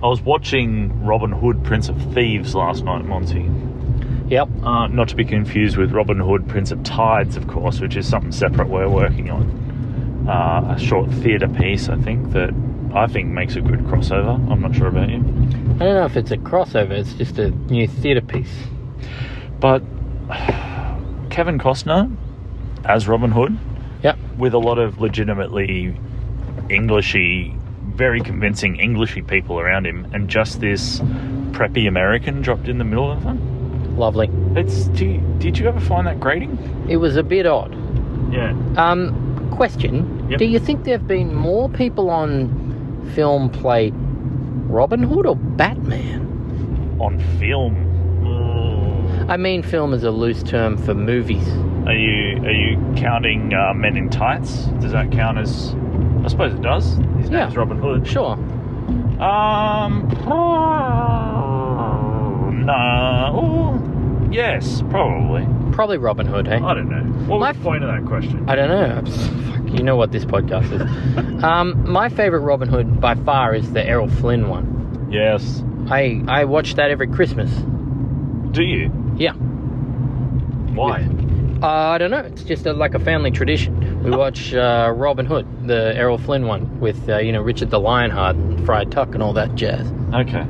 I was watching Robin Hood, Prince of Thieves last night, Monty. Yep. Not to be confused with Robin Hood, Prince of Tides, of course, which is something separate we're working on. A short theatre piece, I think, that I think makes a good crossover. I'm not sure about you. I don't know if it's a crossover. It's just a new theatre piece. But Kevin Costner as Robin Hood, yep, with a lot of legitimately Englishy, very convincing Englishy people around him, and just this preppy American dropped in the middle of them. Lovely. Did you ever find that grating? It was a bit odd. Yeah. Question. Yep. Do you think there have been more people on film play Robin Hood or Batman? On film? I mean, film is a loose term for movies. Are you counting Men in Tights? Does that count as... I suppose it does. His name's Robin Hood. Sure. No. Yes, probably. Probably Robin Hood, hey? I don't know. What was the point of that question? I don't know. Fuck, you know what this podcast is. My favourite Robin Hood by far is the Errol Flynn one. Yes. I watch that every Christmas. Do you? Yeah. Why? I don't know. It's just like a family tradition. We watch Robin Hood, the Errol Flynn one, with Richard the Lionheart and Fried Tuck and all that jazz. Okay.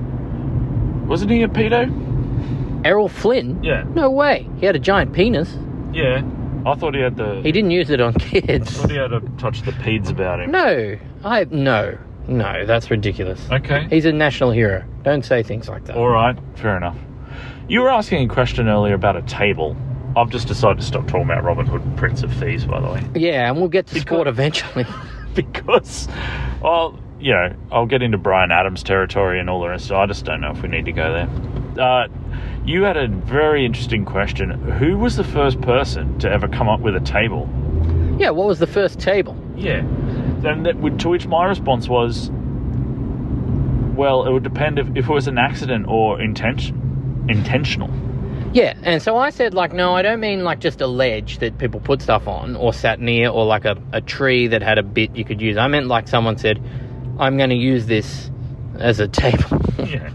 Wasn't he a pedo? Errol Flynn? Yeah. No way. He had a giant penis. Yeah. I thought he had the... He didn't use it on kids. I thought he had to touch the peds about him. No, that's ridiculous. Okay. He's a national hero. Don't say things like that. All right, fair enough. You were asking a question earlier about a table. I've just decided to stop talking about Robin Hood, Prince of Thieves, by the way. Yeah, and we'll get to sport eventually. Because, I'll get into Bryan Adams territory and all the rest. So I just don't know if we need to go there. You had a very interesting question. Who was the first person to ever come up with a table? Yeah, what was the first table? Yeah. To which my response was, well, it would depend if it was an accident or intentional. Yeah, and so I said, no, I don't mean just a ledge that people put stuff on or sat near, or a tree that had a bit you could use. I meant someone said, I'm going to use this as a table. Yeah.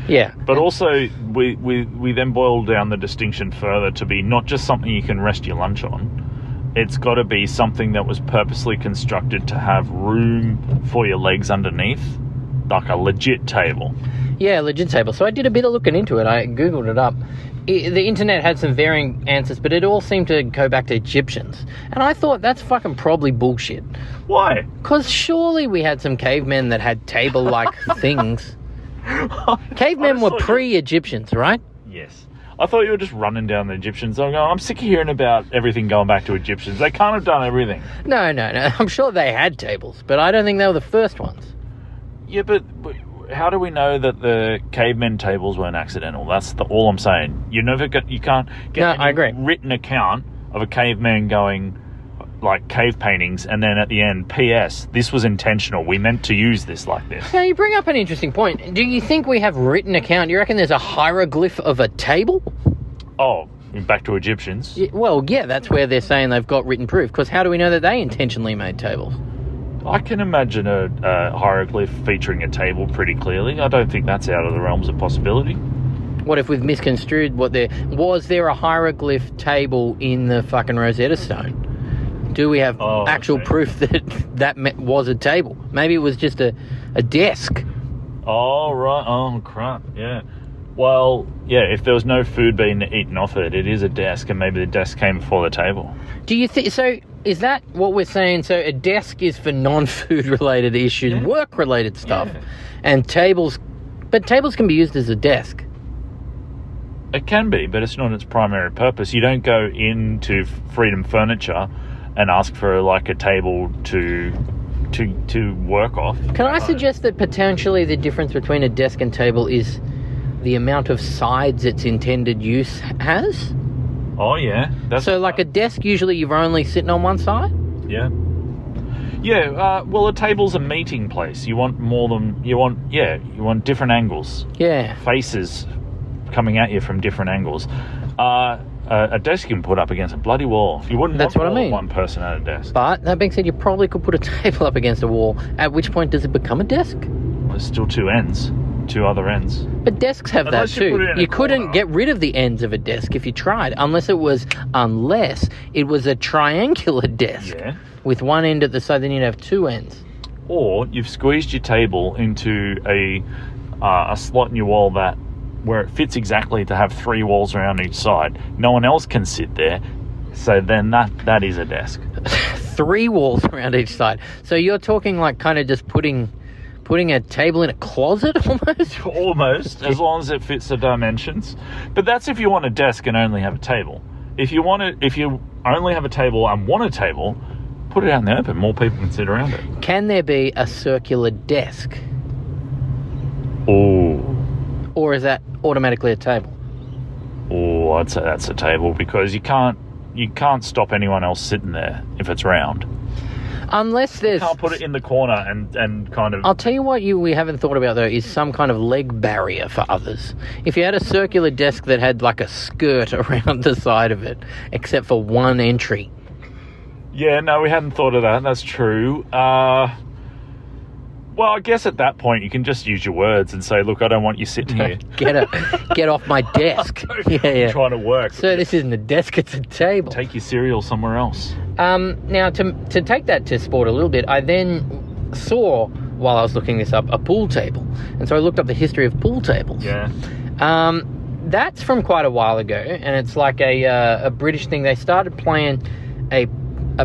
Yeah. But also, we then boiled down the distinction further to be not just something you can rest your lunch on. It's got to be something that was purposely constructed to have room for your legs underneath, like a legit table. Yeah, legit table. So I did a bit of looking into it. I Googled it up. The internet had some varying answers, but it all seemed to go back to Egyptians. And I thought, that's fucking probably bullshit. Why? Because surely we had some cavemen that had table-like things. Cavemen were pre-Egyptians, right? Yes. I thought you were just running down the Egyptians. I'm sick of hearing about everything going back to Egyptians. They can't have done everything. No. I'm sure they had tables, but I don't think they were the first ones. Yeah, but how do we know that the cavemen tables weren't accidental? That's all I'm saying. You can't get I agree. Written account of a caveman going cave paintings, and then at the end, P.S. This was intentional. We meant to use this like this. Now, you bring up an interesting point. Do you think we have written account? Do you reckon there's a hieroglyph of a table? Oh, back to Egyptians? Yeah, well, yeah, that's where they're saying they've got written proof, because how do we know that they intentionally made tables? I can imagine a hieroglyph featuring a table pretty clearly. I don't think that's out of the realms of possibility. What if we've misconstrued was there a hieroglyph table in the fucking Rosetta Stone? Do we have actual proof that was a table? Maybe it was just a desk. Oh, right. Oh, crap. Yeah. Well, yeah, if there was no food being eaten off it, it is a desk, and maybe the desk came before the table. Do you think... So, is that what we're saying? So, a desk is for non-food related issues, work-related stuff, and tables... But tables can be used as a desk. It can be, but it's not its primary purpose. You don't go into Freedom Furniture and ask for a table to work off. Can I suggest that potentially the difference between a desk and table is the amount of sides its intended use has? Oh yeah. A desk, usually you're only sitting on one side? Yeah. Yeah, well, a table's a meeting place. You want different angles. Yeah. Faces coming at you from different angles. A desk you can put up against a bloody wall. You wouldn't want one person at a desk. But, that being said, you probably could put a table up against a wall, at which point does it become a desk? there's still two other ends. But desks have Unless that you put too. it in a You couldn't corner. get rid of the ends of a desk if you tried, unless it was a triangular desk Yeah. with one end at the side. Then you'd have two ends. Or you've squeezed your table into a slot in your wall where it fits exactly to have three walls around each side. No one else can sit there, so then that is a desk. 3 walls around each side. So you're talking like kind of just putting a table in a closet almost? Almost, as long as it fits the dimensions. But that's if you want a desk and only have a table. If you only have a table and want a table, put it out in the open. More people can sit around it. Can there be a circular desk? Oh, Or is that automatically a table? I'd say that's a table because you can't stop anyone else sitting there if it's round. Unless there's... You can't put it in the corner and kind of... I'll tell you what we haven't thought about, though, is some kind of leg barrier for others. If you had a circular desk that had, like, a skirt around the side of it, except for one entry. Yeah, no, we hadn't thought of that. That's true. Well, I guess at that point you can just use your words and say, look, I don't want you sitting here. Get off my desk. Yeah. I'm trying to work. So this isn't a desk, it's a table. Take your cereal somewhere else. Now, to take that to sport a little bit, I then saw, while I was looking this up, a pool table. And so I looked up the history of pool tables. Yeah. That's from quite a while ago, and it's like a British thing. They started playing a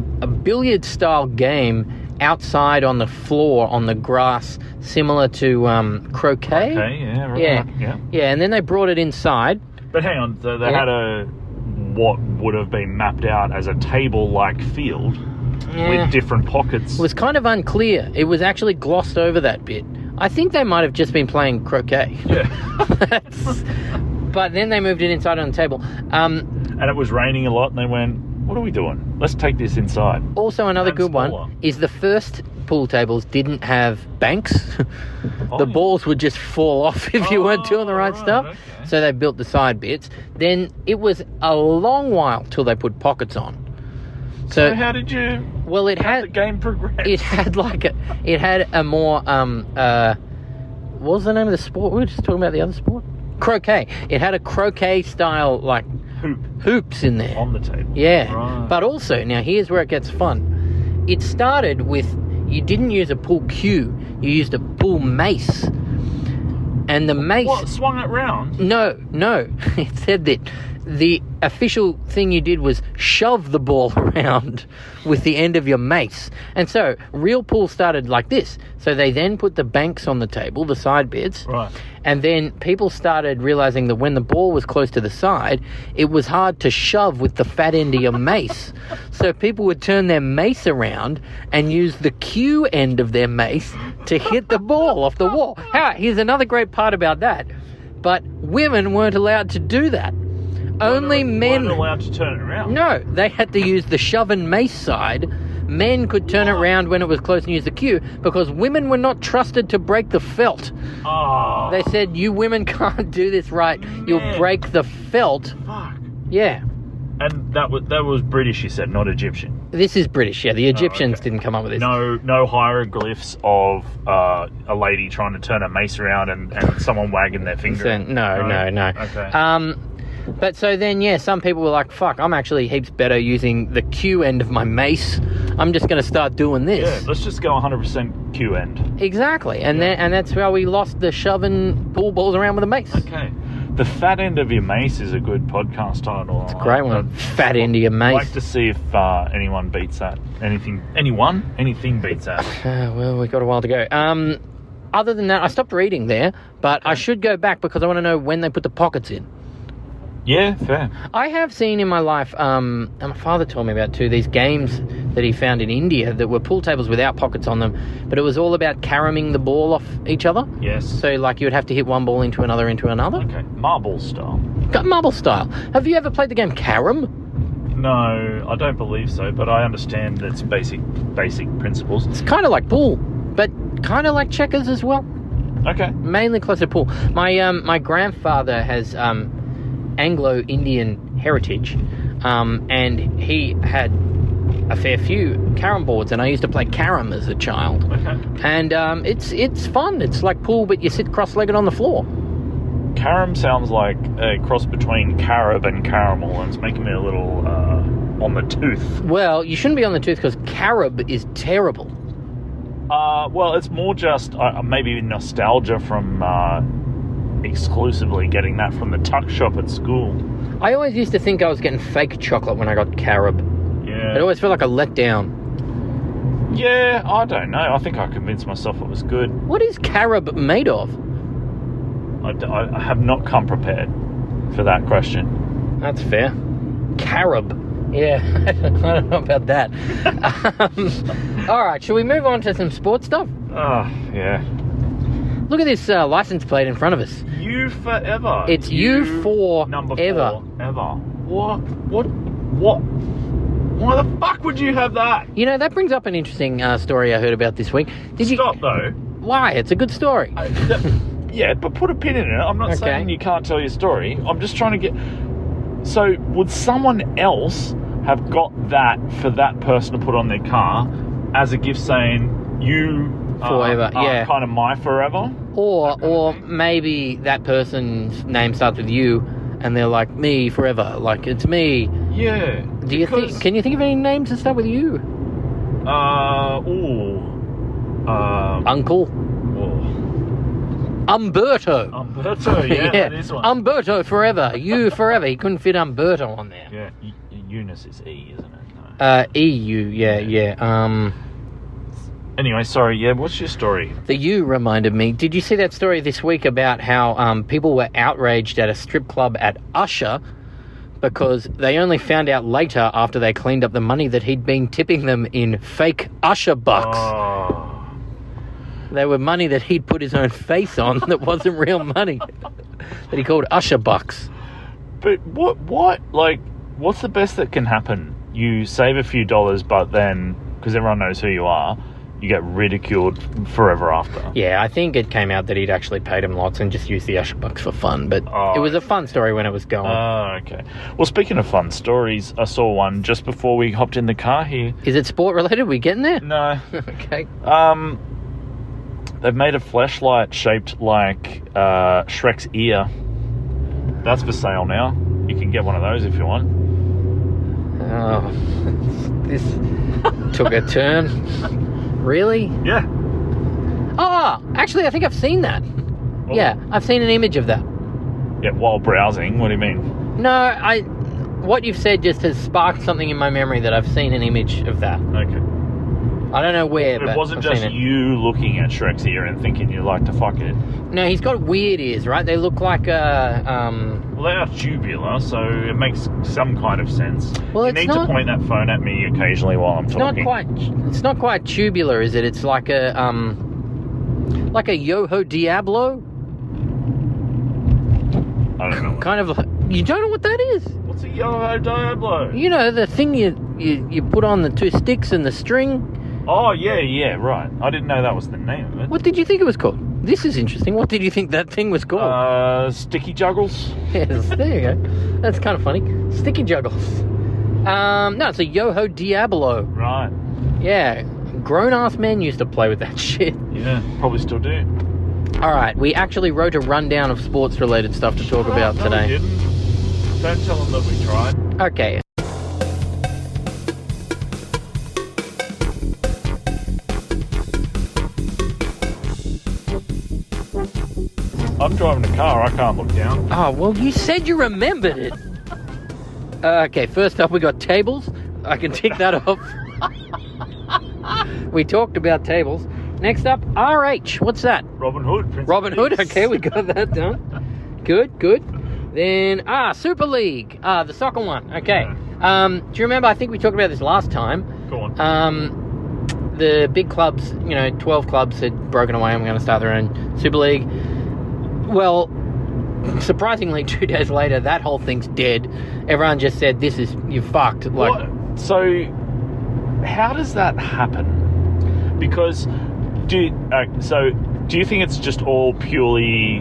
billiard-style game outside on the floor, on the grass, similar to croquet. Okay, yeah, right. Yeah, and then they brought it inside. But hang on, so they had what would have been mapped out as a table-like field with different pockets. It was kind of unclear. It was actually glossed over that bit. I think they might have just been playing croquet. Yeah. But then they moved it inside on the table. And it was raining a lot, and they went, what are we doing? Let's take this inside. Also, another good one is the first pool tables didn't have banks. The balls would just fall off if you weren't doing the right stuff. Okay. So they built the side bits. Then it was a long while till they put pockets on. So how did you? Well, the game progress. It had a more what was the name of the sport? We were just talking about the other sport. Croquet. It had a croquet style like hoops in there on the table. Yeah, right. But also now here's where it gets fun. It started with you didn't use a pool cue, you used a pool mace, and the mace. What, swung it round? No. It said that the official thing you did was shove the ball around with the end of your mace. And so real pool started like this. So they then put the banks on the table, the side bits. Right. And then people started realizing that when the ball was close to the side, it was hard to shove with the fat end of your mace. So people would turn their mace around and use the cue end of their mace to hit the ball off the wall. Here's another great part about that. But women weren't allowed to do that. Only men weren't allowed to turn it around. No, they had to use the shove and mace side. Men could turn it around when it was close and use the cue because women were not trusted to break the felt. Oh. They said, you women can't do this right. You'll break the felt. Fuck. Yeah. And that was British, you said, not Egyptian. This is British, yeah. The Egyptians didn't come up with this. No hieroglyphs of a lady trying to turn a mace around and someone wagging their finger. So, no. Okay. But so then, yeah, some people were like, fuck, I'm actually heaps better using the cue end of my mace. I'm just going to start doing this. Yeah, let's just go 100% cue end. Exactly. And that's how we lost the shoving pool balls around with a mace. Okay. The fat end of your mace is a good podcast title. It's a great one. Fat end of your mace. I'd like to see if anyone beats that. Anything beats that. Well, we've got a while to go. Other than that, I stopped reading there, but I should go back because I want to know when they put the pockets in. Yeah, fair. I have seen in my life, and my father told me about too, these games that he found in India that were pool tables without pockets on them, but it was all about caromming the ball off each other. Yes. So, like, you would have to hit one ball into another. Okay, marble style. Marble style. Have you ever played the game carom? No, I don't believe so, but I understand its basic principles. It's kind of like pool, but kind of like checkers as well. Okay. Mainly close to pool. My grandfather has Anglo-Indian heritage, and he had a fair few carom boards, and I used to play carom as a child. Okay. And it's fun. It's like pool, but you sit cross-legged on the floor. Carom sounds like a cross between carob and caramel, and it's making me a little on the tooth. Well, you shouldn't be on the tooth because carob is terrible. Well, it's more just maybe nostalgia from exclusively getting that from the tuck shop at school. I always used to think I was getting fake chocolate when I got carob. Yeah. It always felt like a letdown. Yeah, I don't know. I think I convinced myself it was good. What is carob made of? I have not come prepared for that question. That's fair. Carob. Yeah, I don't know about that. All right, shall we move on to some sports stuff? Oh, yeah. Look at this license plate in front of us. U forever. It's U for number ever. 4 ever. What? Why the fuck would you have that? You know, that brings up an interesting story I heard about this week. Stop, though. Why? It's a good story. Yeah, but put a pin in it. I'm not saying you can't tell your story. I'm just trying to get... So, would someone else have got that for that person to put on their car as a gift saying, you forever, are kind of my forever? Or maybe that person's name starts with U and they're like, me forever. Like, it's me. Yeah. Can you think of any names that start with U? Uncle? Umberto. Umberto, yeah, that is one. Umberto forever. You forever. He couldn't fit Umberto on there. Yeah, Eunice is E, isn't it? No. EU, yeah. Anyway, sorry, yeah, what's your story? The U reminded me. Did you see that story this week about how people were outraged at a strip club at Usher because they only found out later after they cleaned up the money that he'd been tipping them in fake Usher bucks. Oh. They were money that he'd put his own face on that wasn't real money. That he called Usher bucks. But what, like, what's the best that can happen? You save a few dollars, but then, because everyone knows who you are, you get ridiculed forever after. Yeah, I think it came out that he'd actually paid him lots and just used the Usher bucks for fun. But it was a fun story when it was going. Oh, okay. Well, speaking of fun stories, I saw one just before we hopped in the car here. Is it sport related? We getting there? No. Okay. They've made a flashlight shaped like Shrek's ear. That's for sale now. You can get one of those if you want. Oh, this took a turn. Really? Yeah. Oh, actually, I think I've seen that. Oh. Yeah, I've seen an image of that. Yeah, while browsing. What do you mean? No, what you've said just has sparked something in my memory that I've seen an image of that. Okay. I don't know where, but it wasn't I've just seen it. you looking at Shrek's ear and thinking you'd like to fuck it. No, he's got weird ears, right? They look like Well, they are tubular, so it makes some kind of sense. Well, you need to point that phone at me occasionally while I'm talking. It's not quite tubular, is it? It's like a Yoho Diablo. I don't know. Kind of like, you don't know what that is? What's a Yoho Diablo? You know, the thing you put on the two sticks and the string. Oh, yeah, right. I didn't know that was the name of it. What did you think it was called? This is interesting. What did you think that thing was called? Sticky Juggles. Yes, there you go. That's kind of funny. Sticky Juggles. No, it's a Yoho Diablo. Right. Yeah, grown-ass men used to play with that shit. Yeah, probably still do. All right, we actually wrote a rundown of sports-related stuff to talk about today. We didn't. Don't tell them that we tried. Okay. I'm driving a car, I can't look down. Oh, well, you said you remembered it. Okay, first up we got tables. I can tick that off. We talked about tables. Next up, RH. What's that? Robin Hood. Prince Robin Hood. Okay, we got that done. Good. Then, Super League. The soccer one. Okay. Yeah. Do you remember, I think we talked about this last time. Go on. The big clubs, 12 clubs had broken away and were going to start their own Super League. Well, surprisingly, 2 days later, that whole thing's dead. Everyone just said, you fucked. Like, what? So, how does that happen? Because, do you think it's just all purely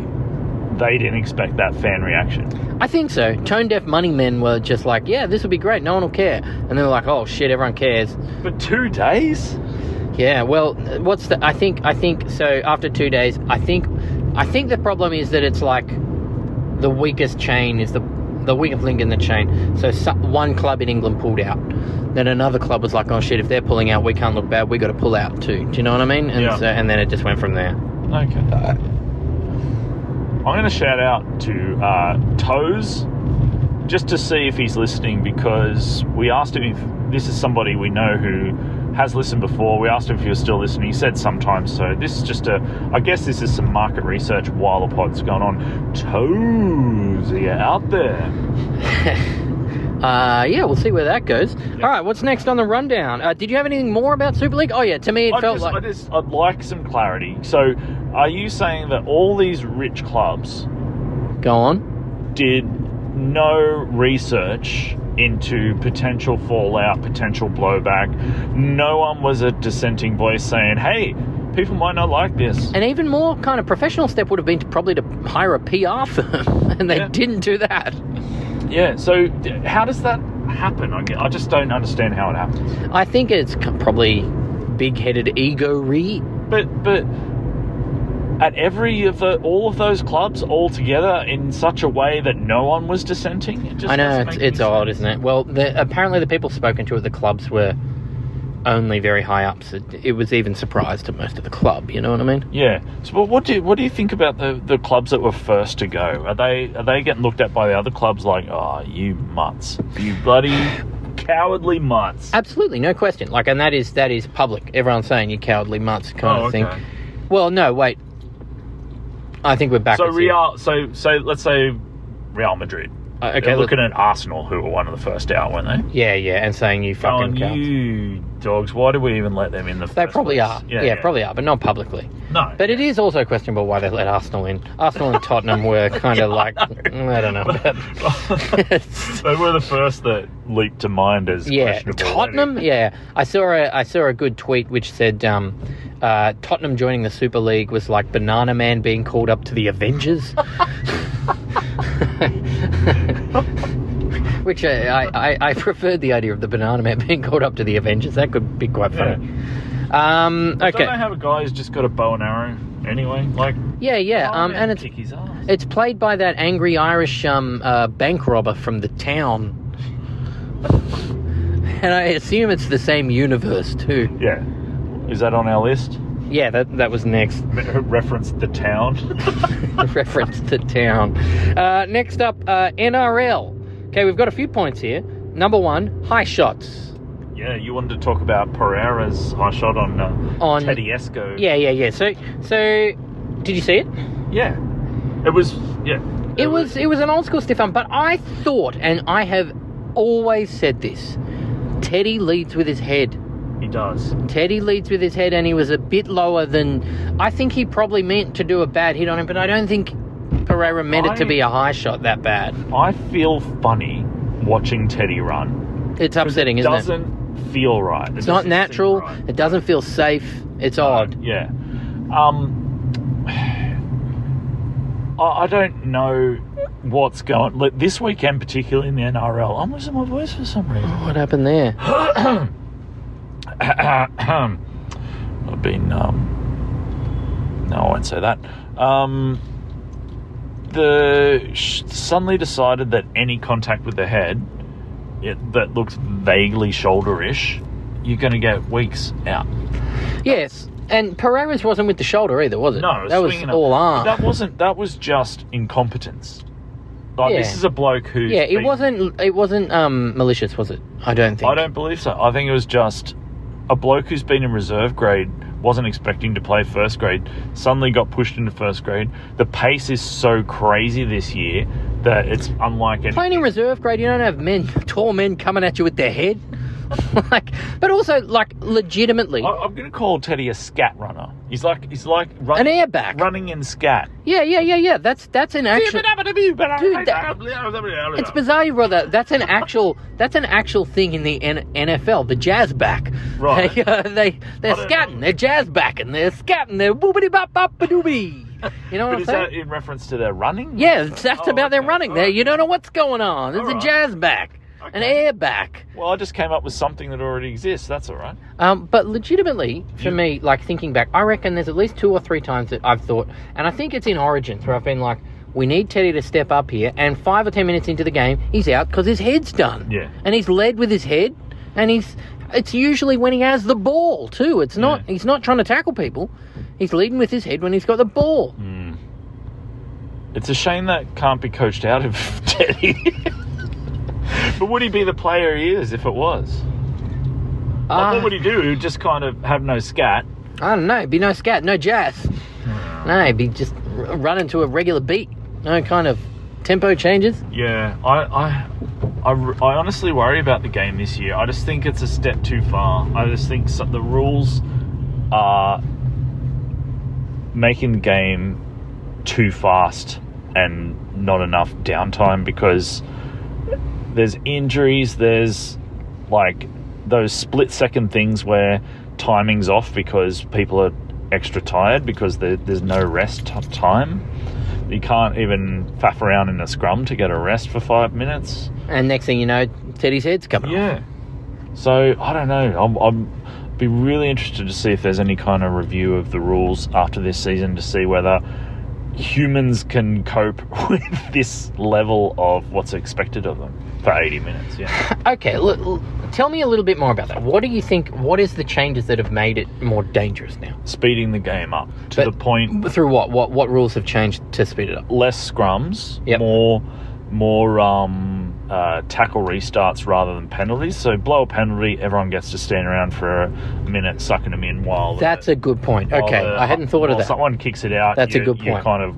they didn't expect that fan reaction. I think so. Tone-deaf money men were just like, yeah, this will be great. No one will care. And they were like, oh, shit, everyone cares. But 2 days? Yeah, well, I think so after 2 days, I think the problem is that it's like the weakest chain is the weakest link in the chain. So one club in England pulled out. Then another club was like, oh shit, if they're pulling out, we can't look bad. We got to pull out too. Do you know what I mean? And and then it just went from there. Okay. I'm going to shout out to Toes just to see if he's listening, because we asked him if this is somebody we know who has listened before. We asked him if he was still listening. He said sometimes. So this is just I guess this is some market research while the pod's going on. Toes, are you out there? Yeah, we'll see where that goes. Yep. All right, what's next on the rundown? Did you have anything more about Super League? Oh yeah, to me I'd like some clarity. So are you saying that all these rich clubs did no research into potential fallout, potential blowback? No one was a dissenting voice saying, hey, people might not like this. An even more kind of professional step would have been probably to hire a PR firm, and they didn't do that. Yeah, so how does that happen? I just don't understand how it happens. I think it's probably big-headed ego-re. But at all of those clubs all together in such a way that no one was dissenting? I know, it's odd, isn't it? Well, apparently the people spoken to at the clubs were only very high ups. It was even surprise to most of the club, you know what I mean? Yeah. So what do you think about the clubs that were first to go? Are they getting looked at by the other clubs like, oh, you mutts, you bloody cowardly mutts? Absolutely, no question. Like, and that is public. Everyone's saying you cowardly mutts kind of thing. Well, no, wait. I think we're back. So let's say Real Madrid. They're looking at Arsenal, who were one of the first out, weren't they? Yeah, and saying you fucking cowards. You dogs, why did we even let them in the first place? They probably are. Yeah, probably are, but not publicly. No. But it is also questionable why they let Arsenal in. Arsenal and Tottenham were kind of like, I don't know. They were the first that leaped to mind as questionable. Tottenham? Yeah. I saw a good tweet which said Tottenham joining the Super League was like Banana Man being called up to the Avengers. Which I preferred the idea of the Banana Man being called up to the Avengers. That could be quite funny. Okay. Don't they have a guy who's just got a bow and arrow anyway? Like, and it's played by that angry Irish bank robber from The Town. And I assume it's the same universe too. Yeah. Is that on our list? Yeah, that was next. Reference The Town. Reference The Town. Next up, NRL. Okay, we've got a few points here. Number 1, high shots. Yeah, you wanted to talk about Pereira's high shot on Teddy Esco. Yeah. So did you see it? Yeah. It was an old school stiff arm, but I thought, and I have always said this, Teddy leads with his head. He does. Teddy leads with his head, and he was a bit lower than... I think he probably meant to do a bad hit on him, but I don't think Pereira meant it to be a high shot that bad. I feel funny watching Teddy run. It's upsetting, isn't it? It doesn't feel right. It's not natural. Right. It doesn't feel safe. It's odd. Yeah. I don't know what's going... Like, this weekend, particularly in the NRL, I'm losing my voice for some reason. What happened there? I've been no, I won't say that. Suddenly decided that any contact with the head that looks vaguely shoulder-ish, you're going to get weeks out. Yes, and Pereira's wasn't with the shoulder either, was it? No, that was all arm. That was just incompetence. Like, this is a bloke who's... Yeah, it wasn't malicious, was it? I don't think. I don't believe so. I think it was just a bloke who's been in reserve grade, wasn't expecting to play first grade, suddenly got pushed into first grade. The pace is so crazy this year that it's unlike anything. Playing in reserve grade, you don't have tall men coming at you with their head. But also, legitimately. I'm going to call Teddy a scat runner. He's like An airbag running in scat. Yeah. That's an actual. Dude, it's bizarre, brother. That's an actual thing in the NFL. The jazz back. Right. They're scatting. They're jazz backing. They're scatting. They're boobity bop bop ba doobie. You know what I'm saying? Is that in reference to their running? Yeah, that's about their running. There, you don't know what's going on. There's a jazz back, an air back. Well, I just came up with something that already exists. That's all right. But legitimately, for me, thinking back, I reckon there's at least 2 or 3 times that I've thought, and I think it's in Origins where I've been like, we need Teddy to step up here, and 5 or 10 minutes into the game, he's out because his head's done. Yeah. And he's led with his head, and it's usually when he has the ball too. It's not. He's not trying to tackle people. He's leading with his head when he's got the ball. It's a shame that can't be coached out of Teddy. But would he be the player he is if it was? What would he do? He'd just kind of have no scat. I don't know. It'd be no scat, no jazz. No, it'd be just running to a regular beat. No kind of tempo changes. Yeah, I honestly worry about the game this year. I just think it's a step too far. I just think the rules are making the game too fast and not enough downtime, because there's injuries, there's those split-second things where timing's off because people are extra tired because there's no rest time. You can't even faff around in a scrum to get a rest for 5 minutes. And next thing you know, Teddy's head's coming off. Yeah. So, I don't know. I'd be really interested to see if there's any kind of review of the rules after this season to see whether humans can cope with this level of what's expected of them for 80 minutes. Yeah. Okay, look, tell me a little bit more about that. What do you think? What is the changes that have made it more dangerous now? Speeding the game up to the point. Through what? What rules have changed to speed it up? Less scrums. Yep. More tackle restarts rather than penalties. So blow a penalty, everyone gets to stand around for a minute sucking them in while... That's a good point. Okay, I hadn't thought of that. Someone kicks it out, that's a good point. You kind of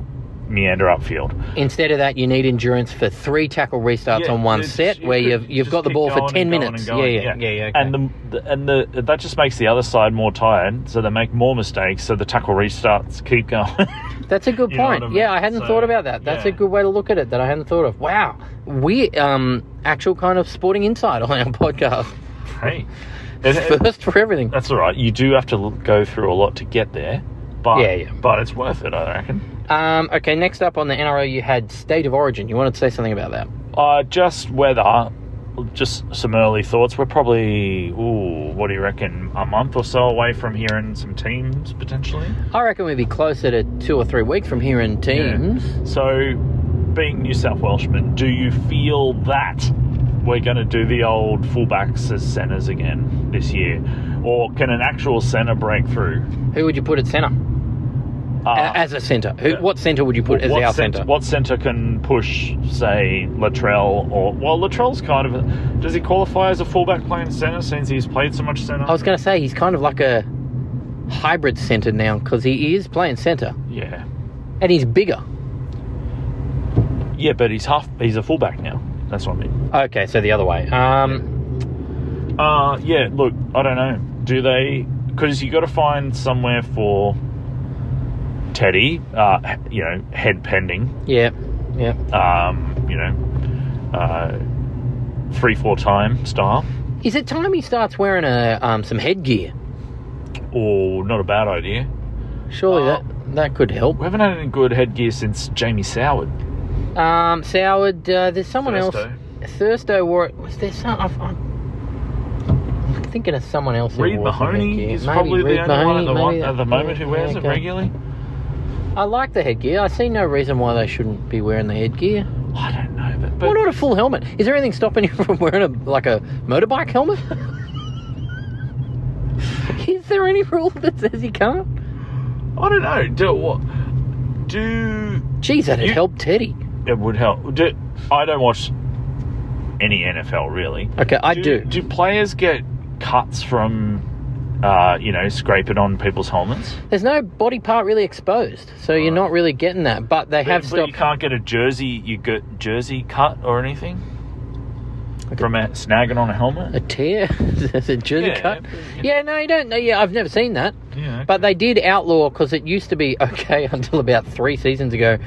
meander upfield. Instead of that, you need endurance for 3 tackle restarts on one set where you've got the ball for 10 minutes. Yeah. Okay. And that just makes the other side more tired, so they make more mistakes, so the tackle restarts keep going. That's a good point. I mean? Yeah, I hadn't thought about that. That's a good way to look at it that I hadn't thought of. Wow. We actual kind of sporting insight on our podcast. Hey. First for everything. That's all right. You do have to go through a lot to get there. But, but it's worth it, I reckon. Okay, next up on the NRL, you had State of Origin. You wanted to say something about that? Just weather. Just some early thoughts. We're probably, what do you reckon, a month or so away from hearing some teams, potentially? I reckon we'd be closer to 2 or 3 weeks from hearing teams. Yeah. So, being New South Welshmen, do you feel that we're going to do the old fullbacks as centres again this year? Or can an actual centre break through? Who would you put at centre? As a centre? What centre would you put as our centre? What centre can push, say, Latrell? Latrell's kind of... does he qualify as a fullback playing centre since he's played so much centre? I was going to say, he's kind of like a hybrid centre now because he is playing centre. Yeah. And he's bigger. Yeah, but he's a fullback now. That's what I mean. Okay, so the other way. Look, I don't know. Do they... because you got to find somewhere for... Teddy, head pending. Yeah. 3-4 time style. Is it time he starts wearing some headgear? Oh, not a bad idea. Surely that could help. We haven't had any good headgear since Jamie Soward. Soward, there's someone else. Thursto wore it. Was there some... I'm thinking of someone else. Reid Mahoney is probably the only one at the moment who wears it regularly. I like the headgear. I see no reason why they shouldn't be wearing the headgear. I don't know, but why not a full helmet? Is there anything stopping you from wearing a motorbike helmet? Is there any rule that says you can't? I don't know. Geez, that'd help Teddy. It would help. I don't watch any NFL really. Okay, I do. Do players get cuts from? Scrape it on people's helmets. There's no body part really exposed, so you're not really getting that. But they have stopped. You can't get a jersey. You get jersey cut or anything. From snagging on a helmet? A tear? As a jersey cut? Yeah, no, you don't. No, yeah, I've never seen that. Yeah, okay. But they did outlaw, because it used to be okay until about 3 seasons ago,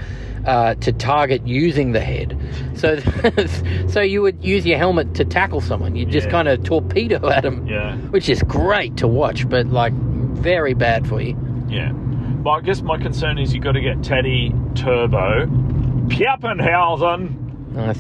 to target using the head. So so you would use your helmet to tackle someone. You'd just kind of torpedo at them. Yeah. Which is great to watch, but, like, very bad for you. Yeah. But I guess my concern is you got to get Teddy, Turbo, Pappenhausen, Nice.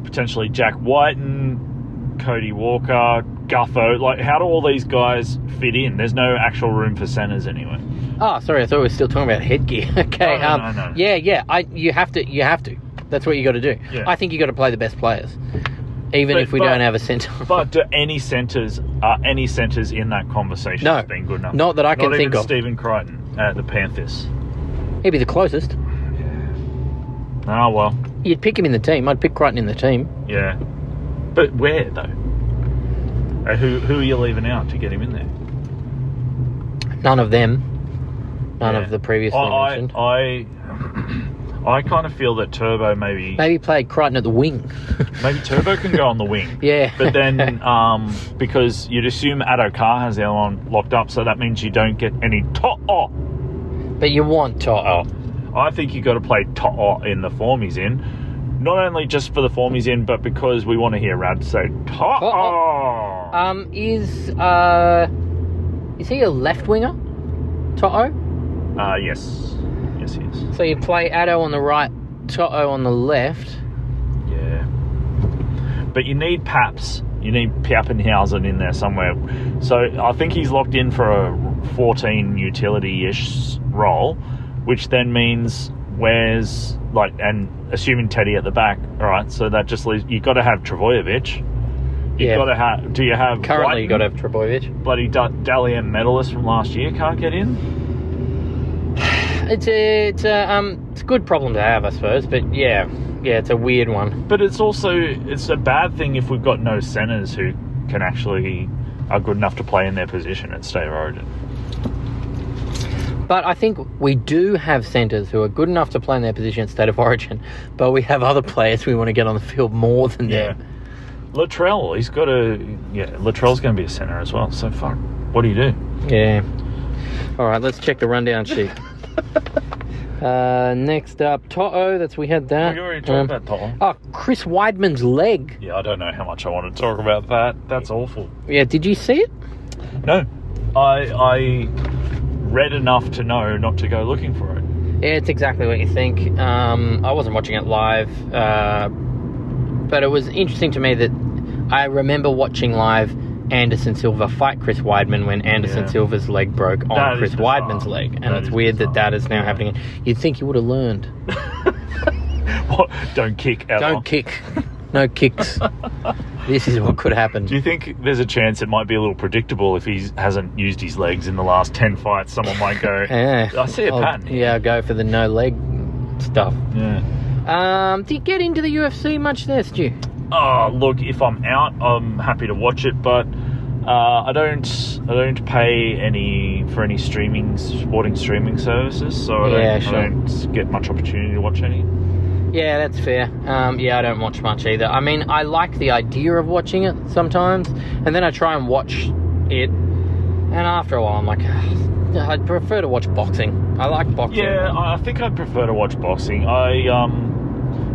Potentially Jack Whiten, Cody Walker, Gutho. Like, how do all these guys fit in? There's no actual room for centres anyway. Oh, sorry, I thought we were still talking about headgear. Okay. No. Yeah. You have to. That's what you got to do. Yeah. I think you got to play the best players, even if we don't have a centre. But do any centres in that conversation No, has been good enough? not that I can think Not of. even Stephen Crichton at the Panthers. He'd be the closest. Oh, well. You'd pick him in the team. I'd pick Crichton in the team. Yeah. But where, though? Who are you leaving out to get him in there? None of them. None of the previously mentioned. I kind of feel that Turbo Maybe played Crichton at the wing. maybe Turbo can go on the wing. Yeah. But then, because you'd assume Addo Carr has the other one locked up, so that means you don't get any To'o. But you want To'o. I think you got to play To'o in the form he's in. Not only just for the form he's in, but because we want to hear Rad say To'o. Is he a left winger? To'o? Yes. Yes, he is. So you play Addo on the right, To'o on the left. Yeah. But you need Paps. You need Pappenhausen in there somewhere. So I think he's locked in for a 14 utility-ish role, which then means and assuming Teddy at the back, all right, so that just leaves, you've got to have Travojevic. You've got to have, do you have Currently you've got to have Trebojevic. Bloody Dally M medalist from last year can't get in? It's a good problem to have, I suppose, but yeah, it's a weird one. But it's a bad thing if we've got no centres who can actually are good enough to play in their position at State of Origin. But I think we do have centres who are good enough to play in their position at State of Origin, but we have other players we want to get on the field more than them. Latrell, Latrell's going to be a centre as well, so fuck, what do you do? Yeah. All right, let's check the rundown sheet. Next up, To'o, we had that. We already talked about To'o. Oh, Chris Weidman's leg. Yeah, I don't know how much I want to talk about that. That's awful. Yeah, did you see it? No. I read enough to know not to go looking for it. Yeah, it's exactly what you think. I wasn't watching it live, but it was interesting to me that I remember watching live Anderson Silva fight Chris Weidman when Anderson Silva's leg broke on Chris Weidman's leg. And it's weird that is now happening. You'd think you would have learned. What? Don't kick ever. Don't kick. No kicks. This is what could happen. Do you think there's a chance it might be a little predictable if he hasn't used his legs in the last 10 fights? Someone might go, I see a pattern. Yeah, I'll go for the no leg stuff. Yeah. Do you get into the UFC much there, Stu? Oh, look, if I'm out, I'm happy to watch it, but I don't pay for any sporting streaming services, so I don't get much opportunity to watch any. Yeah, that's fair. I don't watch much either. I mean, I like the idea of watching it sometimes, and then I try and watch it, and after a while I'm like, I'd prefer to watch boxing. I like boxing. Yeah, I think I'd prefer to watch boxing.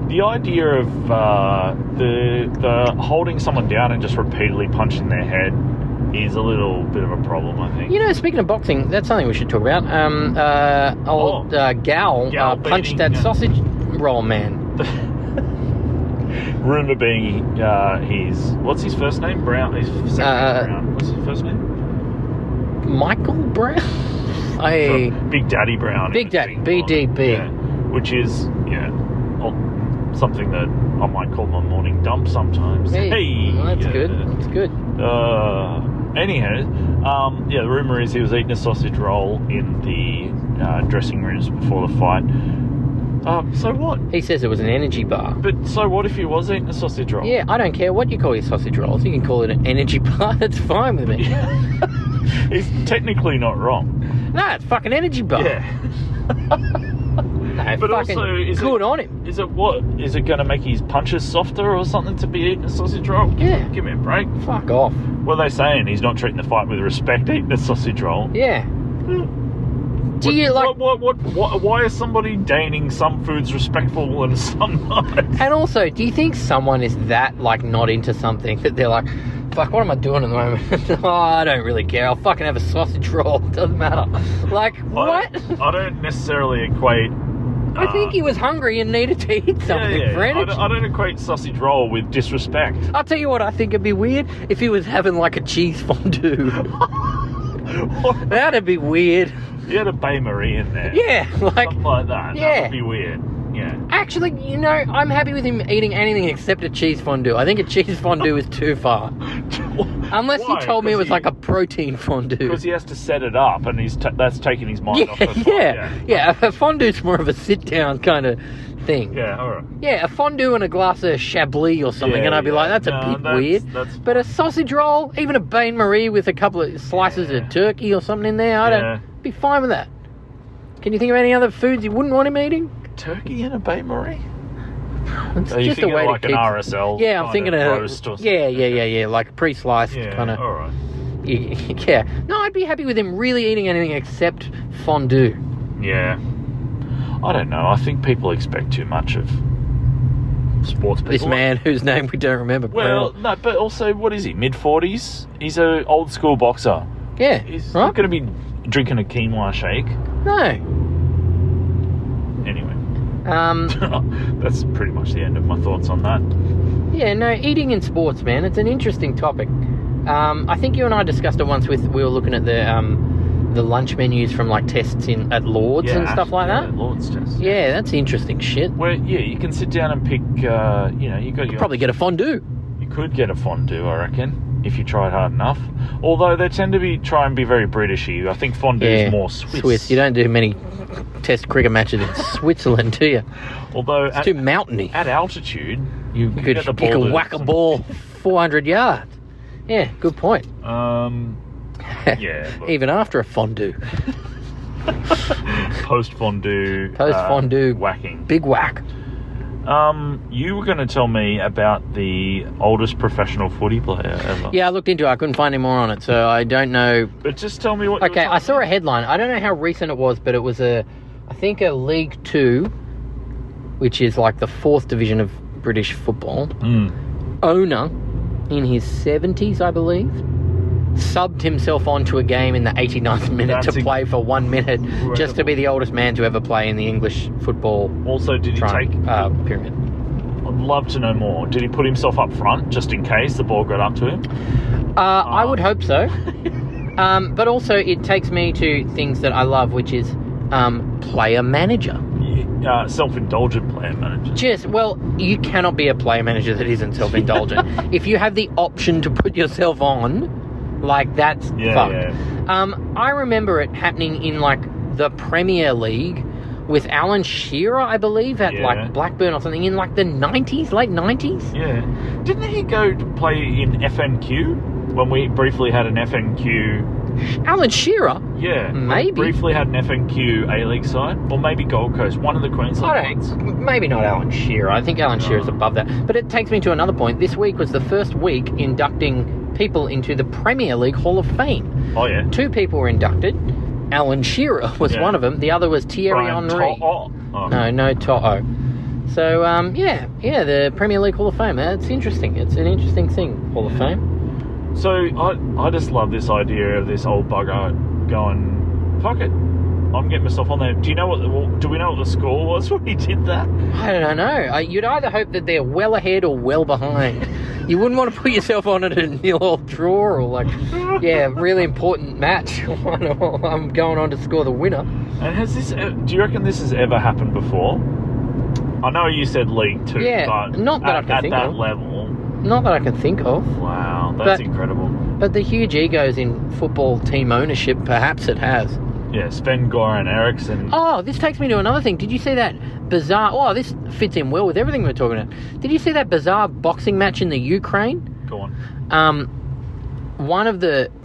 The idea of the holding someone down and just repeatedly punching their head is a little bit of a problem, I think. You know, speaking of boxing, that's something we should talk about. Gal punched that sausage roll man. Rumour being what's his first name? Brown. His second name Brown. What's his first name? Michael Brown? Big Daddy Brown. Big Daddy, BDB. Yeah, which is, something that I might call my morning dump sometimes. Hey, well, that's good. That's good. Anyhow, the rumour is he was eating a sausage roll in the dressing rooms before the fight. So what? He says it was an energy bar. But so what if he was eating a sausage roll? Yeah, I don't care what you call your sausage rolls. You can call it an energy bar. That's fine with me. He's technically not wrong. No, it's fucking energy bar. Yeah. No, But fucking also, good on him. Is it what? Is it going to make his punches softer or something to be eating a sausage roll? Yeah. Give me a break. Fuck off. What are they saying? He's not treating the fight with respect, eating a sausage roll. Yeah. Do you like? Why is somebody deigning some foods respectful and some not? And also, do you think someone is that like not into something that they're like, fuck, what am I doing at the moment? Oh, I don't really care. I'll fucking have a sausage roll. Doesn't matter. Like, what? I don't necessarily equate. I think he was hungry and needed to eat something for energy. I don't equate sausage roll with disrespect. I'll tell you what I think it'd be weird if he was having like a cheese fondue. That'd be weird. You had a Bain Marie in there. Yeah, like something like that. Yeah. That would be weird. Yeah. Actually, you know, I'm happy with him eating anything except a cheese fondue. I think a cheese fondue is too far. Unless Why? he told me it was like a protein fondue. Because he has to set it up, and that's taking his mind off the fight. Yeah. A fondue's more of a sit-down kind of thing. Yeah, all right. Yeah, a fondue and a glass of Chablis or something, and I'd be like, that's a bit weird. But a sausage roll, even a Bain Marie with a couple of slices of turkey or something in there, I'd be fine with that. Can you think of any other foods you wouldn't want him eating? Turkey and a Bain Marie? It's Are just you a way like to keep... an RSL? Yeah, I'm thinking of roast or something? Yeah, like pre-sliced kind of. All right. Yeah. No, I'd be happy with him really eating anything except fondue. Yeah. I don't know. I think people expect too much of sports people. This man whose name we don't remember. Well, no, but also, what is he? Mid-40s? He's an old school boxer. Yeah. He's not going to be drinking a quinoa shake. No. Anyway. That's pretty much the end of my thoughts on that. Yeah, no, eating in sports, man, it's an interesting topic. I think you and I discussed it once we were looking at the lunch menus from like tests at Lords and stuff like that. Lords tests. Yeah, that's interesting shit. Where you can sit down and pick. You got your probably get a fondue. You could get a fondue, I reckon, if you tried hard enough. Although they tend to try and be very Britishy. I think fondue is more Swiss. You don't do many test cricket matches in Switzerland, do you? Although it's too mountainy. At altitude, you could whack a ball 400 yards. Yeah, good point. Yeah. Even after a fondue. Post fondue whacking. Big whack. You were going to tell me about the oldest professional footy player ever. Yeah, I looked into it. I couldn't find any more on it, so I don't know. But just tell me what. Okay, I saw a headline. I don't know how recent it was, but it was I think a League 2, which is like the 4th division of British football. Owner, in his 70s, I believe, subbed himself onto a game in the 89th minute to play for 1 minute, just to be the oldest man to ever play in the English football. Also, did he take pyramid? I'd love to know more. Did he put himself up front just in case the ball got up to him? I would hope so. But also, it takes me to things that I love, which is player manager. Self-indulgent player manager. You cannot be a player manager that isn't self-indulgent. If you have the option to put yourself on, like, that's fucked. Yeah. I remember it happening in, like, the Premier League with Alan Shearer, I believe, at, like, Blackburn or something in, like, the 90s, late 90s. Yeah. Didn't he go to play in FNQ when we briefly had an FNQ... Alan Shearer? Yeah. Maybe. We briefly had an FNQ A-League side. Or maybe Gold Coast. One of the Queensland ones. Maybe not Alan Shearer. I think Alan Shearer's above that. But it takes me to another point. This week was the first week inducting people into the Premier League Hall of Fame. Oh, yeah. 2 people were inducted. Alan Shearer was one of them. The other was Thierry Henry. No, To'o. So, the Premier League Hall of Fame. It's interesting. It's an interesting thing, Hall of Fame. So, I just love this idea of this old bugger going, fuck it, I'm getting myself on there. Do we know what the score was when he did that? I don't know. You'd either hope that they're well ahead or well behind. You wouldn't want to put yourself on at a 0-0 draw or like, really important match. I'm going on to score the winner. And do you reckon this has ever happened before? I know you said League 2, but not that I can think at of. that level. Not that I can think of. Wow, that's incredible. But the huge egos in football team ownership, perhaps it has. Yeah, Sven-Goran Eriksson. Oh, this takes me to another thing. Did you see that bizarre... Oh, this fits in well with everything we're talking about. Did you see that bizarre boxing match in the Ukraine? Go on.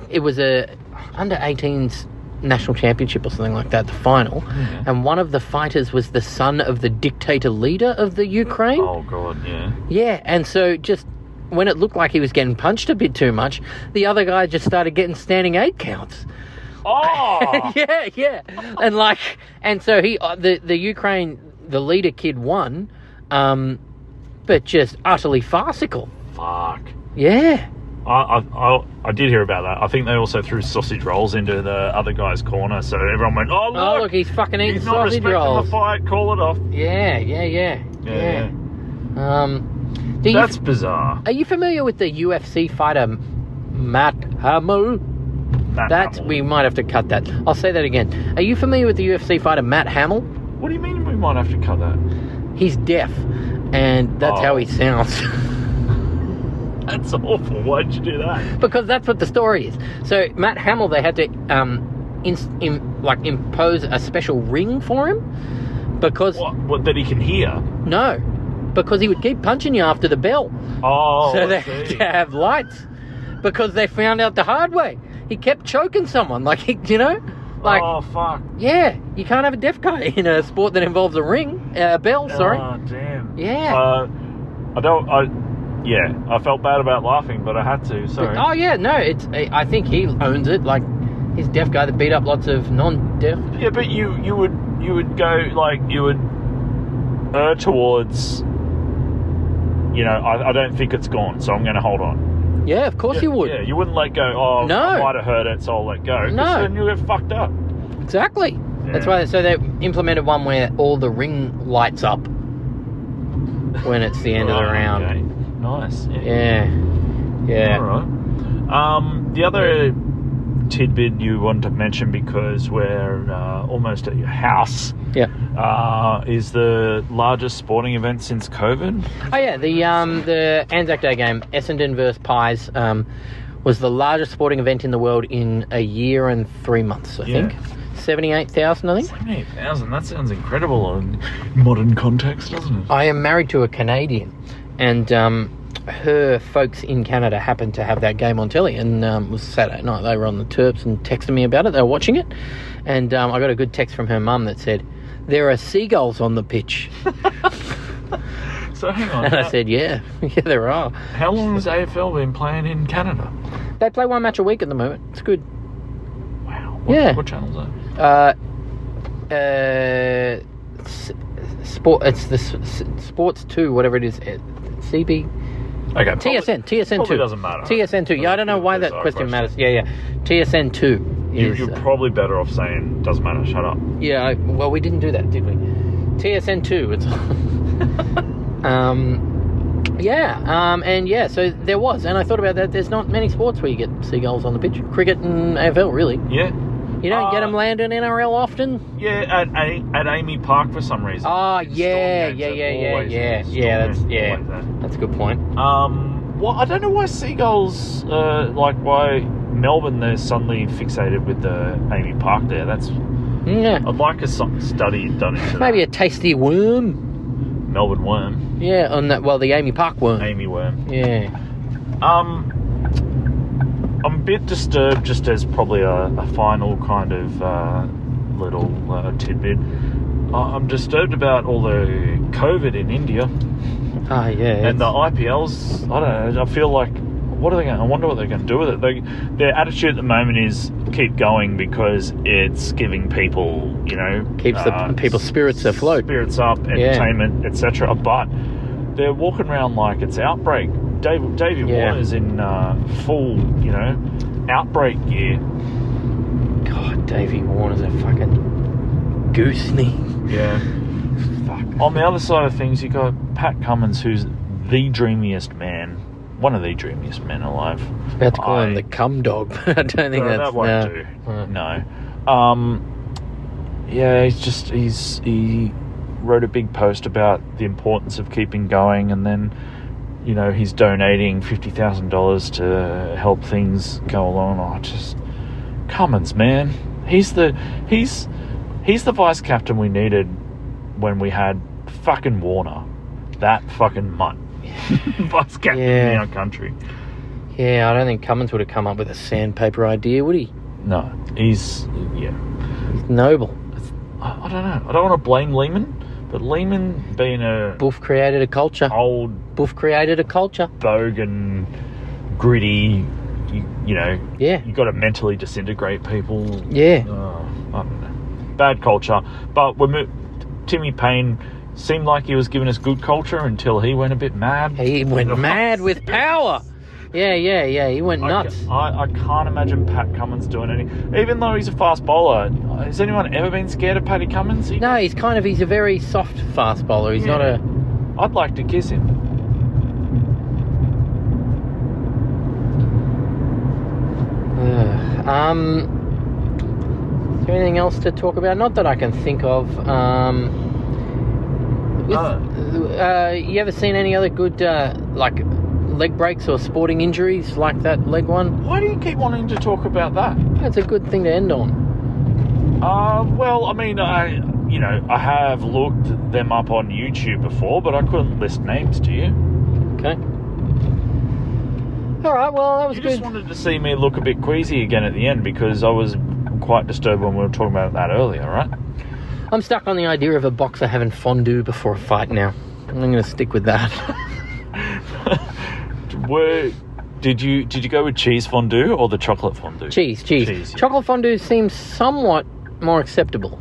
It was a under-18s national championship or something like that, the final, Yeah. and one of the fighters was the son of the dictator leader of the Ukraine. Oh, God, yeah. Yeah, and so just when it looked like he was getting punched a bit too much, the other guy just started getting standing 8 counts. Oh! Yeah. And so the Ukraine, the leader kid won, but just utterly farcical. Fuck. Yeah. I did hear about that. I think they also threw sausage rolls into the other guy's corner, so everyone went, "Oh look, he's fucking eating he's not sausage respecting rolls." the fight. Call it off." Yeah. That's bizarre. Are you familiar with the UFC fighter Matt Hamill? We might have to cut that. I'll say that again. Are you familiar with the UFC fighter Matt Hamill? What do you mean we might have to cut that? He's deaf, and that's how he sounds. That's awful. Why'd you do that? Because that's what the story is. So Matt Hamill, they had to impose a special ring for him because what that he can hear? No, because he would keep punching you after the bell. Oh, so they had to have lights because they found out the hard way. He kept choking someone, oh fuck. Yeah, you can't have a deaf guy in a sport that involves a bell. Sorry. Oh damn. Yeah. I felt bad about laughing, but I had to. Sorry. Oh yeah, no, I think he owns it. Like, he's a deaf guy that beat up lots of non-deaf. Yeah, but you would go you would err towards. I don't think it's gone, so I'm going to hold on. Yeah, of course you would. Yeah, you wouldn't let go. Oh, no. I might have heard it, so I'll let go. No, then you'll get fucked up. Exactly. Yeah. That's why. So they implemented one where all the ring lights up when it's the end of the round. Okay. Nice. Yeah. All right. The other tidbit you want to mention, because we're almost at your house. Yeah. Is the largest sporting event since COVID? Oh yeah, the Anzac Day game, Essendon versus Pies, was the largest sporting event in the world in a year and 3 months. I think 78,000. I think 78,000. That sounds incredible in modern context, doesn't it? I am married to a Canadian, and her folks in Canada happened to have that game on telly, and it was Saturday night. They were on the Terps and texted me about it. They were watching it, and I got a good text from her mum that said, "There are seagulls on the pitch." So hang on. And I said, yeah, there are. How long has AFL been playing in Canada? They play one match a week at the moment. It's good. Wow. What channel's that? Sport. It's the Sports 2, whatever it is. CB. Okay. TSN 2. Probably doesn't matter. TSN 2. Yeah, I don't know why that question matters. Yeah. TSN 2. You're probably better off saying doesn't matter. Shut up. Yeah. Well, we didn't do that, did we? TSN 2. It's. So there was, and I thought about that. There's not many sports where you get seagulls on the pitch. Cricket and AFL, really. Yeah. You don't get them landing NRL often. Yeah, at Amy Park for some reason. Oh yeah. That's a good point. Well, I don't know why seagulls, why Melbourne, they're suddenly fixated with the Amy Park there. I'd like a study done into that. Maybe a tasty worm. Melbourne worm. Yeah, on that. Well, the Amy Park worm. Amy worm. Yeah. I'm a bit disturbed, just as probably a final kind of little tidbit. I'm disturbed about all the COVID in India. And the IPLs. I don't know. I feel like, I wonder what they're going to do with it. Their attitude at the moment is keep going because it's giving people, keeps the people's spirits afloat. Spirits up, entertainment, etc. But they're walking around like it's outbreak. Davey Warner's in full, outbreak gear. God, Davey Warner's a fucking gooseneck. Yeah. Fuck. On the other side of things, you got Pat Cummins, who's the dreamiest man. One of the dreamiest men alive. I was about to call him the cum dog, but I don't think that won't do. No. He wrote a big post about the importance of keeping going, and then, he's donating $50,000 to help things go along. Cummins, man. He's the vice captain we needed when we had fucking Warner. That fucking mutt. Vice captain in our country. Yeah, I don't think Cummins would have come up with a sandpaper idea, would he? No, he's He's noble. I don't know. I don't want to blame Lehman, but Lehman being a Buff created a culture. Buff created a culture. bogan, gritty, you know. Yeah. You got to mentally disintegrate people. Yeah. I don't know. Bad culture. But Timmy Payne seemed like he was giving us good culture until he went a bit mad. He went mad with power. Yeah. He went nuts. I can't imagine Pat Cummins doing anything. Even though he's a fast bowler, has anyone ever been scared of Paddy Cummins? No, he's a very soft fast bowler. He's not a... I'd like to kiss him. Is there anything else to talk about? Not that I can think of. You ever seen any other good like leg breaks or sporting injuries like that leg one? Why do you keep wanting to talk about that? That's a good thing to end on. Well, I mean, I have looked them up on YouTube before, but I couldn't list names to you. Okay. All right, well, that was good. You just wanted to see me look a bit queasy again at the end because I was quite disturbed when we were talking about that earlier, right? I'm stuck on the idea of a boxer having fondue before a fight now. I'm going to stick with that. Did you go with cheese fondue or the chocolate fondue? Cheese. Yeah. Chocolate fondue seems somewhat more acceptable.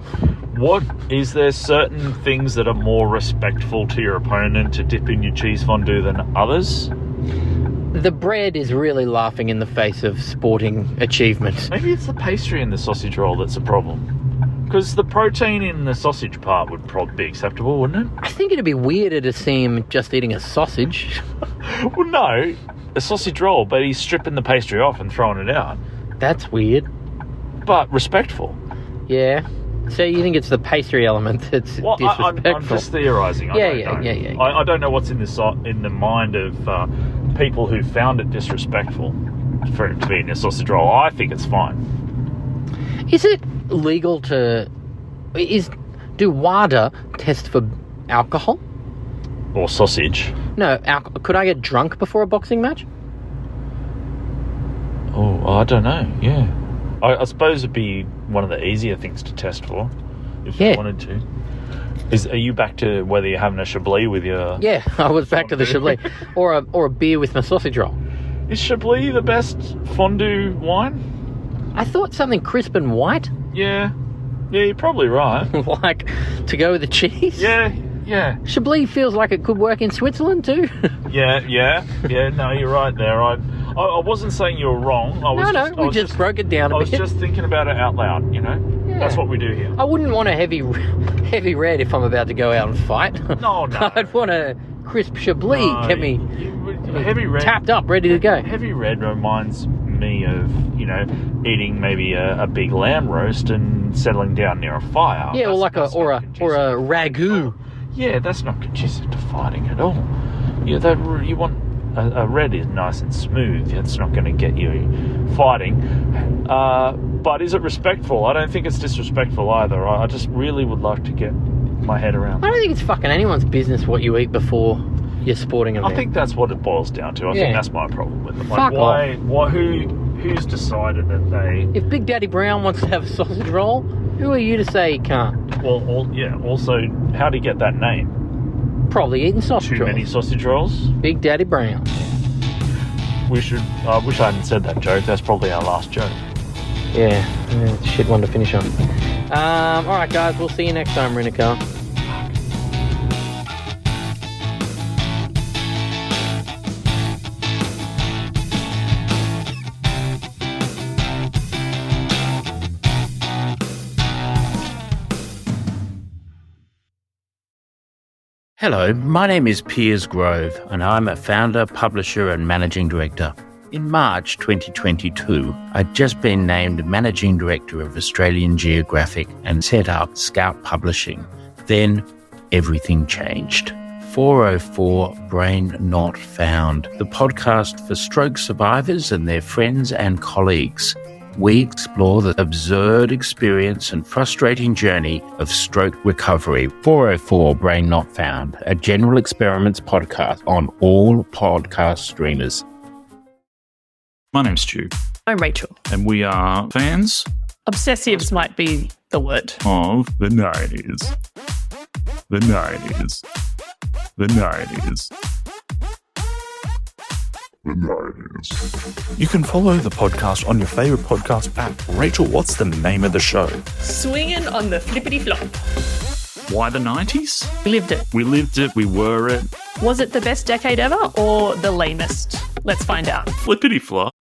Is there certain things that are more respectful to your opponent to dip in your cheese fondue than others? The bread is really laughing in the face of sporting achievement. Maybe it's the pastry in the sausage roll that's a problem. Because the protein in the sausage part would probably be acceptable, wouldn't it? I think it'd be weirder to see him just eating a sausage. Well, no, a sausage roll, but he's stripping the pastry off and throwing it out. That's weird. But respectful. Yeah. So you think it's the pastry element that's disrespectful? I'm just theorising. Yeah. I don't know what's in the mind of people who found it disrespectful for it to be in a sausage roll. I think it's fine. Is it legal do WADA test for alcohol? Or sausage? No, could I get drunk before a boxing match? Oh, I don't know, yeah. I suppose it'd be one of the easier things to test for, if you wanted to. Are you back to whether you're having a Chablis with your... Yeah, I was back to the Chablis. or a beer with my sausage roll. Is Chablis the best fondue wine? I thought something crisp and white. Yeah, you're probably right. Like, to go with the cheese? Yeah. Chablis feels like it could work in Switzerland too. Yeah, no, you're right there. I wasn't saying you were wrong. We just broke it down a bit. I was just thinking about it out loud, you know? Yeah. That's what we do here. I wouldn't want a heavy red if I'm about to go out and fight. No. I'd want a crisp Chablis. Get me heavy red, tapped up, ready to go. Heavy red reminds me of, eating maybe a big lamb roast and settling down near a fire. Yeah, or a ragu. Yeah, that's not conducive to fighting at all. Yeah, you want a red is nice and smooth. It's not going to get you fighting. But is it respectful? I don't think it's disrespectful either. I just really would like to get my head around that. I don't think it's fucking anyone's business what you eat before your sporting event. I think that's what it boils down to. I think that's my problem with it. Fuck off. Who's decided that they... If Big Daddy Brown wants to have a sausage roll, who are you to say he can't? Well, also, how do you get that name? Probably eating sausage rolls. Too many sausage rolls? Big Daddy Brown. I wish I hadn't said that joke. That's probably our last joke. Yeah, it's a shit one to finish on. Alright guys, we'll see you next time, Rinicar. Hello, my name is Piers Grove, and I'm a founder, publisher, and managing director. In March 2022, I'd just been named Managing Director of Australian Geographic and set up Scout Publishing. Then, everything changed. 404 Brain Not Found, the podcast for stroke survivors and their friends and colleagues. We explore the absurd experience and frustrating journey of stroke recovery. 404 Brain Not Found, a general experiments podcast on all podcast streamers. My name's Stu. I'm Rachel. And we are fans Obsessives might be the word. of the 90s. The 90s. The 90s. The 90s. You can follow the podcast on your favourite podcast app. Rachel, what's the name of the show? Swinging on the flippity flop. Why the 90s? We lived it. We lived it, we were it. Was it the best decade ever or the lamest? Let's find out. Flippity flop.